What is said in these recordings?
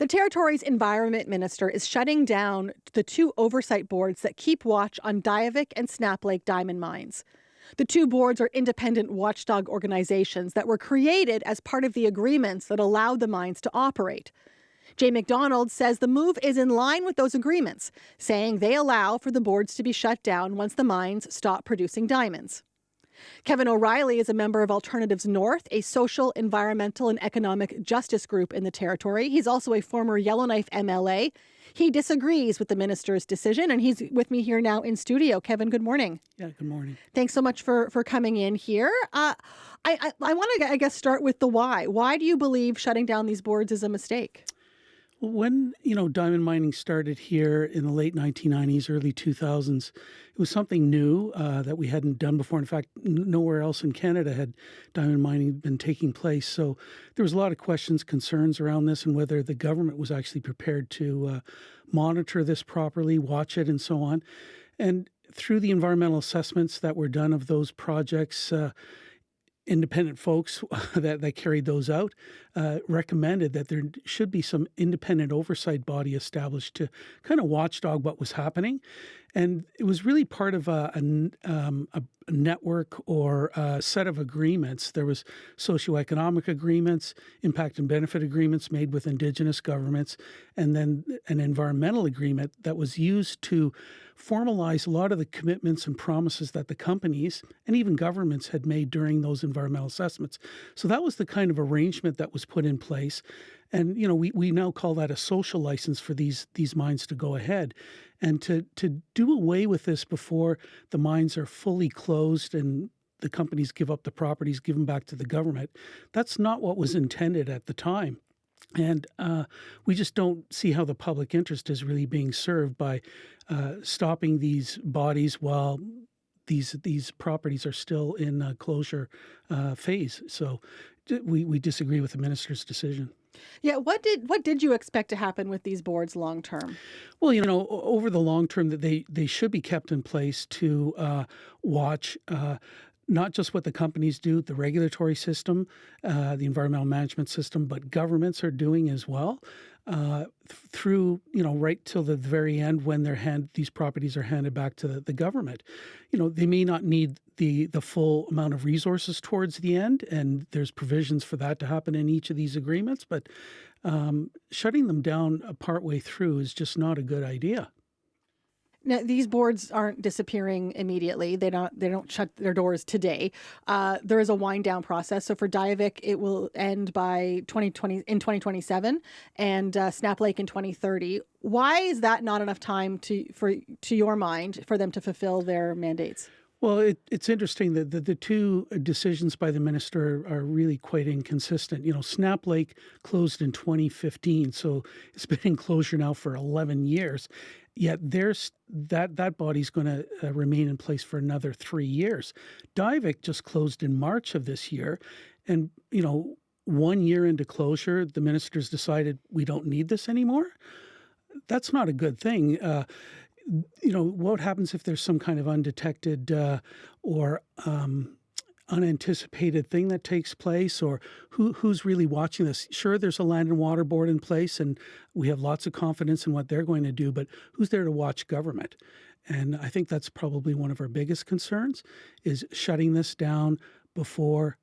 The territory's environment minister is shutting down the two oversight boards that keep watch on Diavik and Snap Lake diamond mines. The two boards are independent watchdog organizations that were created as part of the agreements that allowed the mines to operate. Jay McDonald says the move is in line with those agreements, saying they allow for the boards to be shut down once the mines stop producing diamonds. Kevin O'Reilly is a member of Alternatives North, a social, environmental, and economic justice group in the territory. He's also a former Yellowknife MLA. He disagrees with the minister's decision, and he's with me here now in studio. Kevin, good morning. Yeah, good morning. Thanks so much for coming in here. I want to, I guess, start with the why. Why do you believe shutting down these boards is a mistake? When, diamond mining started here in the late 1990s, early 2000s, it was something new that we hadn't done before. In fact, nowhere else in Canada had diamond mining been taking place. So there was a lot of questions, concerns around this and whether the government was actually prepared to monitor this properly, watch it, and so on. And through the environmental assessments that were done of those projects, independent folks that carried those out recommended that there should be some independent oversight body established to kind of watchdog what was happening. And it was really part of a network or a set of agreements. There was socioeconomic agreements, impact and benefit agreements made with Indigenous governments, and then an environmental agreement that was used to formalize a lot of the commitments and promises that the companies and even governments had made during those environmental assessments. So that was the kind of arrangement that was put in place. And, we now call that a social license for these mines to go ahead. And to do away with this before the mines are fully closed and the companies give up the properties, give them back to the government, that's not what was intended at the time. And we just don't see how the public interest is really being served by stopping these bodies while these properties are still in closure phase. So we disagree with the minister's decision. Yeah, what did you expect to happen with these boards long term? Well, over the long term, that they should be kept in place to watch not just what the companies do, the regulatory system, the environmental management system, but governments are doing as well. Through, right till the very end when these properties are handed back to the government. They may not need the full amount of resources towards the end, and there's provisions for that to happen in each of these agreements, but shutting them down partway through is just not a good idea. Now, these boards aren't disappearing immediately. They don't shut their doors today. There is a wind down process. So for Diavik, it will end by 2027, and Snap Lake in 2030. Why is that not enough time to your mind for them to fulfill their mandates? Well, it's interesting that the two decisions by the minister are really quite inconsistent. Snap Lake closed in 2015, so it's been in closure now for 11 years. Yet that body's going to remain in place for another 3 years. Diavik just closed in March of this year, and 1 year into closure, the ministers decided we don't need this anymore. That's not a good thing. What happens if there's some kind of undetected or unanticipated thing that takes place, or who's really watching this? Sure, there's a land and water board in place, and we have lots of confidence in what they're going to do, but who's there to watch government? And I think that's probably one of our biggest concerns, is shutting this down before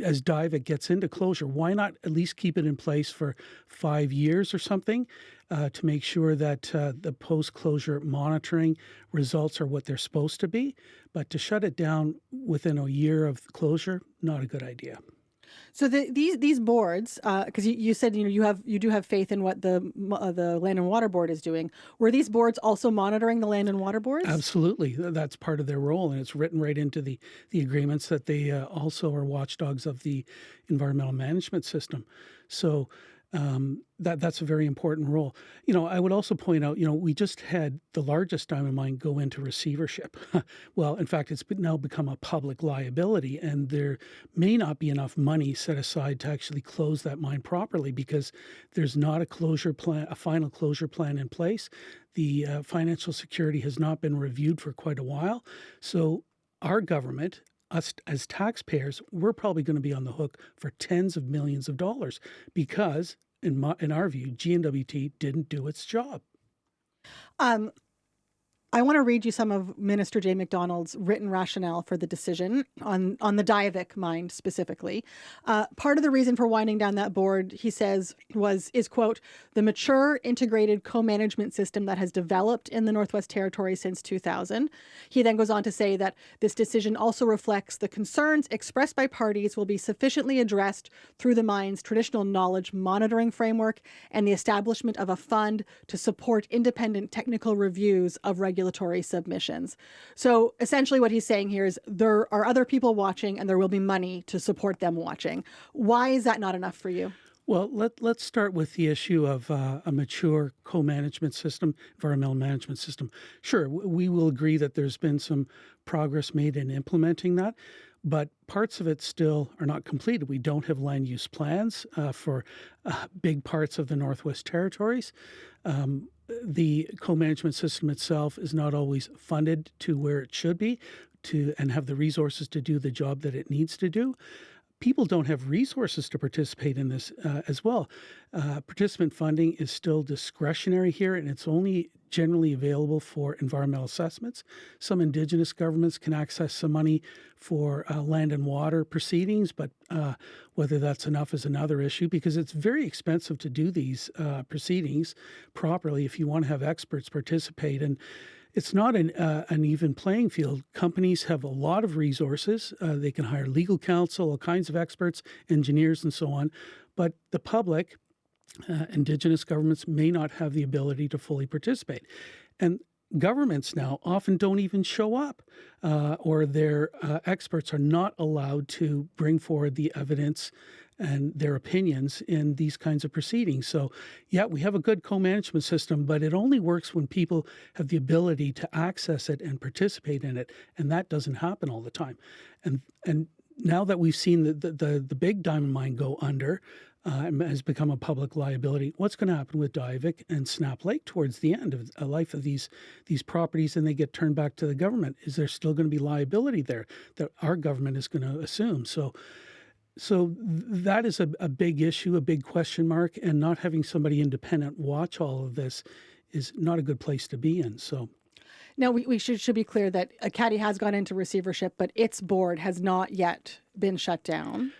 as Diavik gets into closure. Why not at least keep it in place for 5 years or something to make sure that the post-closure monitoring results are what they're supposed to be? But to shut it down within a year of closure, not a good idea. So these boards, because you said you do have faith in what the Land and Water Board is doing. Were these boards also monitoring the Land and Water Boards? Absolutely, that's part of their role, and it's written right into the agreements that they also are watchdogs of the environmental management system. So that's a very important role. I would also point out, we just had the largest diamond mine go into receivership. Well, in fact, it's now become a public liability, and there may not be enough money set aside to actually close that mine properly because there's not a closure plan, a final closure plan in place. The financial security has not been reviewed for quite a while. So our government, us as taxpayers, we're probably going to be on the hook for tens of millions of dollars because in our view, N.W.T didn't do its job. Um, I want to read you some of Minister Jay McDonald's written rationale for the decision on the Diavik mine specifically. Part of the reason for winding down that board, he says, is, quote, the mature integrated co-management system that has developed in the Northwest Territories since 2000. He then goes on to say that this decision also reflects the concerns expressed by parties will be sufficiently addressed through the mine's traditional knowledge monitoring framework and the establishment of a fund to support independent technical reviews of regulatory submissions. So essentially what he's saying here is there are other people watching and there will be money to support them watching. Why is that not enough for you? Well, let's start with the issue of a mature co-management system, environmental management system. Sure, we will agree that there's been some progress made in implementing that, but parts of it still are not completed. We don't have land use plans for big parts of the Northwest Territories. The co-management system itself is not always funded to where it should be and have the resources to do the job that it needs to do. People don't have resources to participate in this as well. Participant funding is still discretionary here, and it's only generally available for environmental assessments. Some Indigenous governments can access some money for land and water proceedings, but whether that's enough is another issue because it's very expensive to do these proceedings properly if you want to have experts participate. And it's not an even playing field. Companies have a lot of resources. They can hire legal counsel, all kinds of experts, engineers, and so on. But the public, Indigenous governments, may not have the ability to fully participate. And governments now often don't even show up, or their experts are not allowed to bring forward the evidence and their opinions in these kinds of proceedings. So, yeah, we have a good co-management system, but it only works when people have the ability to access it and participate in it, and that doesn't happen all the time. And now that we've seen the big diamond mine go under, has become a public liability. What's going to happen with Diavik and Snap Lake towards the end of the life of these properties, and they get turned back to the government? Is there still going to be liability there that our government is going to assume? So that is a big issue, a big question mark, and not having somebody independent watch all of this is not a good place to be in. So. Now, we should be clear that Caddy has gone into receivership, but its board has not yet been shut down.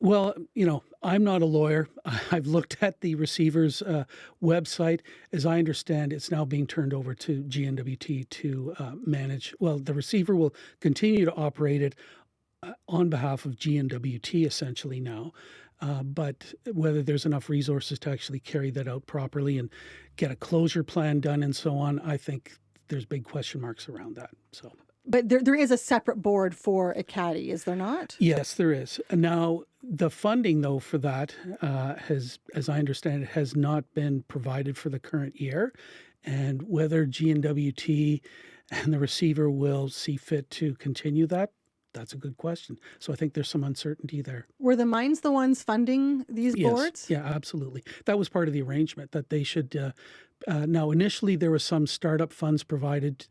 Well, I'm not a lawyer. I've looked at the receiver's website. As I understand, it's now being turned over to N.W.T to manage. Well, the receiver will continue to operate it on behalf of N.W.T essentially now. But whether there's enough resources to actually carry that out properly and get a closure plan done and so on, I think there's big question marks around that. So. But there is a separate board for Caddy, is there not? Yes, there is. Now, the funding, though, for that has, as I understand it, has not been provided for the current year. And whether N.W.T and the receiver will see fit to continue that, that's a good question. So I think there's some uncertainty there. Were the mines the ones funding these boards? Yeah, absolutely. That was part of the arrangement that they should. Now, initially, there was some startup funds provided,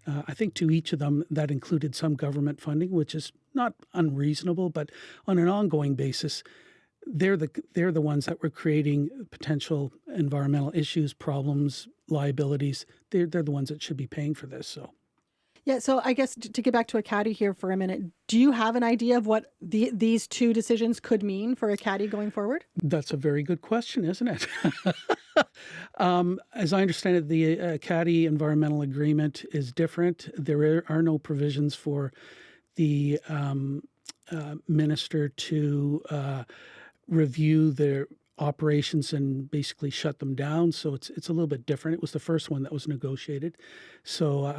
I think, to each of them that included some government funding, which is not unreasonable. But on an ongoing basis, they're the ones that were creating potential environmental issues, problems, liabilities. They're the ones that should be paying for this. So. Yeah, so I guess to get back to Caddy here for a minute, do you have an idea of what these two decisions could mean for Caddy going forward? That's a very good question, isn't it? As I understand it, the Caddy environmental agreement is different. There are no provisions for the minister to review their operations and basically shut them down. So it's a little bit different. It was the first one that was negotiated. So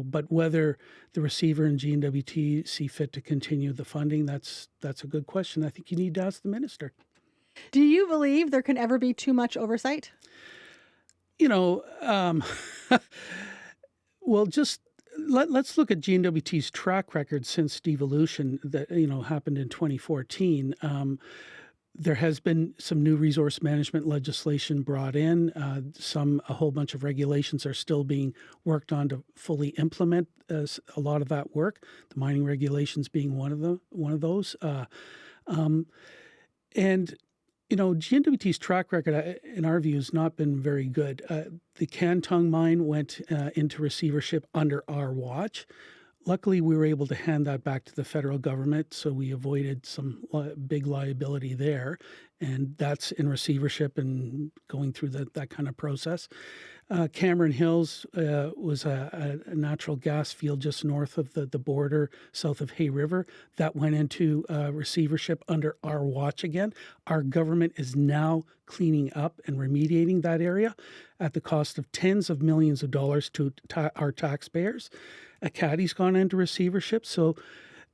but whether the receiver and N.W.T see fit to continue the funding, that's a good question. I think you need to ask the minister. Do you believe there can ever be too much oversight? Well, just let's look at N.W.T's track record since devolution that happened in 2014. There has been some new resource management legislation brought in. A whole bunch of regulations are still being worked on to fully implement a lot of that work. The mining regulations being one of those. And GNWT's track record, in our view, has not been very good. The Cantong mine went into receivership under our watch. Luckily, we were able to hand that back to the federal government, so we avoided some big liability there, and that's in receivership and going through that kind of process. Cameron Hills was a natural gas field just north of the border, south of Hay River. That went into receivership under our watch again. Our government is now cleaning up and remediating that area at the cost of tens of millions of dollars to our taxpayers. Acadi's gone into receivership. So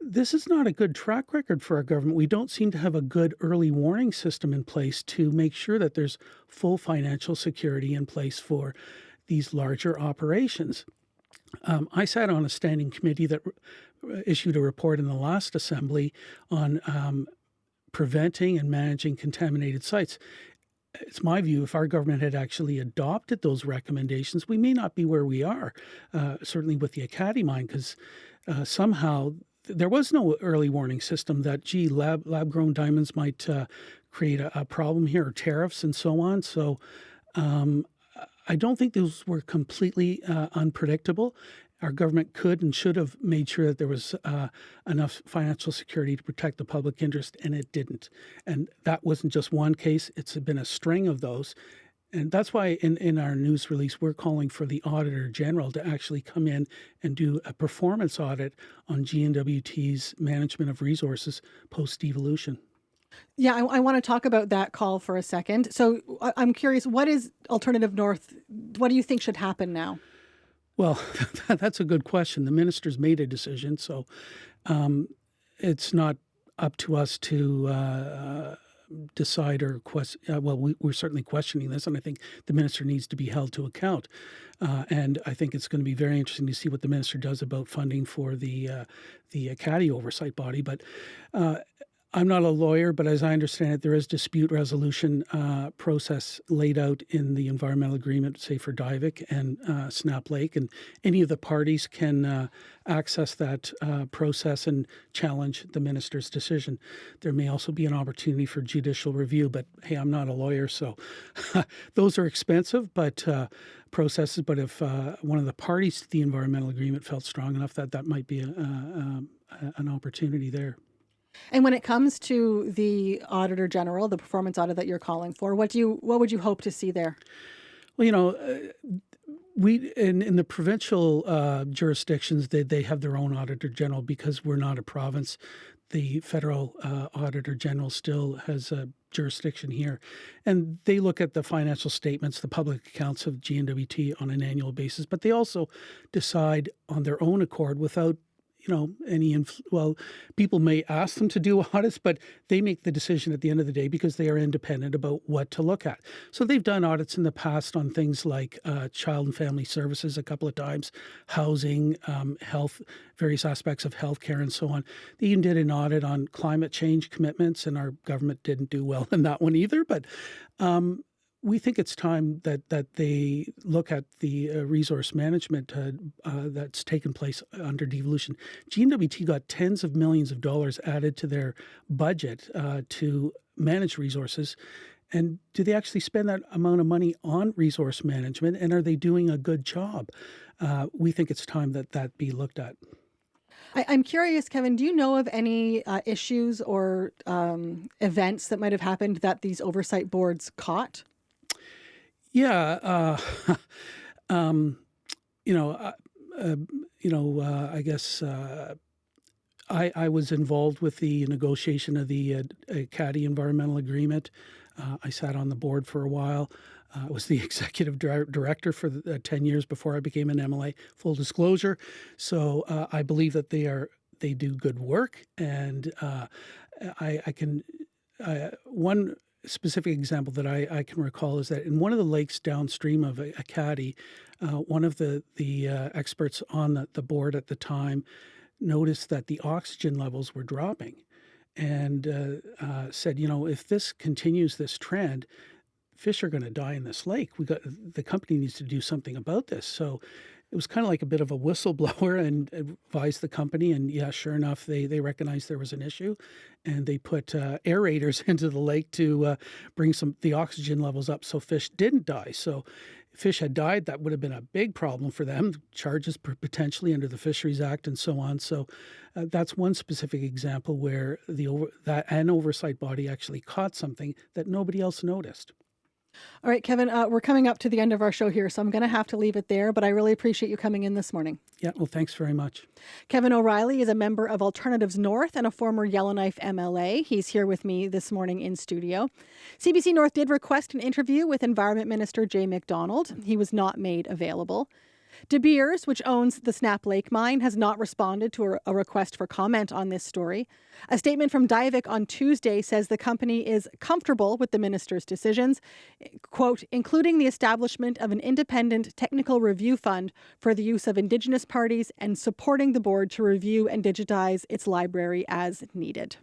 this is not a good track record for our government. We don't seem to have a good early warning system in place to make sure that there's full financial security in place for these larger operations. I sat on a standing committee that issued a report in the last assembly on preventing and managing contaminated sites. It's my view, if our government had actually adopted those recommendations, we may not be where we are, certainly with the Acadie mine, because somehow there was no early warning system that, lab-grown diamonds might create a problem here, or tariffs and so on. So I don't think those were completely unpredictable. Our government could and should have made sure that there was enough financial security to protect the public interest, and it didn't. And that wasn't just one case. It's been a string of those. And that's why in our news release, we're calling for the Auditor General to actually come in and do a performance audit on GNWT's management of resources post-devolution. Yeah, I want to talk about that call for a second. So I'm curious, what is Alternative North? What do you think should happen now? Well, that's a good question. The minister's made a decision, so it's not up to us to decide or question. We're certainly questioning this, and I think the minister needs to be held to account. And I think it's going to be very interesting to see what the minister does about funding for the Acadie oversight body. But I'm not a lawyer, but as I understand it, there is dispute resolution process laid out in the environmental agreement, say for Diavik and Snap Lake, and any of the parties can access that process and challenge the minister's decision. There may also be an opportunity for judicial review, but hey, I'm not a lawyer, so those are expensive, but processes. But if one of the parties to the environmental agreement felt strong enough, that might be an opportunity there. And when it comes to the Auditor General, the performance audit that you're calling for, what would you hope to see there? Well, we in the provincial jurisdictions, they have their own Auditor General because we're not a province. The federal Auditor General still has a jurisdiction here, and they look at the financial statements, the public accounts of GNWT on an annual basis, but they also decide on their own accord without people may ask them to do audits, but they make the decision at the end of the day because they are independent about what to look at. So they've done audits in the past on things like child and family services a couple of times, housing, health, various aspects of healthcare and so on. They even did an audit on climate change commitments, and our government didn't do well in that one either. But we think it's time that they look at the resource management that's taken place under devolution. GNWT got tens of millions of dollars added to their budget to manage resources. And do they actually spend that amount of money on resource management? And are they doing a good job? We think it's time that be looked at. I'm curious, Kevin, do you know of any issues or events that might have happened that these oversight boards caught? Yeah, I guess I was involved with the negotiation of the Acadie Environmental Agreement. I sat on the board for a while. I was the executive director for 10 years before I became an MLA, full disclosure. So I believe that they do good work. And one specific example that I can recall is that in one of the lakes downstream of Acadie, one of the experts on the board at the time noticed that the oxygen levels were dropping and said, if this continues this trend, fish are going to die in this lake. The company needs to do something about this. So It was kind of like a bit of a whistleblower and advised the company. And yeah, sure enough, they recognized there was an issue, and they put aerators into the lake to bring the oxygen levels up so fish didn't die. So if fish had died, that would have been a big problem for them, charges potentially under the Fisheries Act and so on. So that's one specific example where an oversight body actually caught something that nobody else noticed. All right, Kevin, we're coming up to the end of our show here, so I'm going to have to leave it there, but I really appreciate you coming in this morning. Yeah, well, thanks very much. Kevin O'Reilly is a member of Alternatives North and a former Yellowknife MLA. He's here with me this morning in studio. CBC North did request an interview with Environment Minister Jay McDonald. He was not made available. De Beers, which owns the Snap Lake mine, has not responded to a request for comment on this story. A statement from Diavik on Tuesday says the company is comfortable with the minister's decisions, quote, including the establishment of an independent technical review fund for the use of Indigenous parties and supporting the board to review and digitize its library as needed.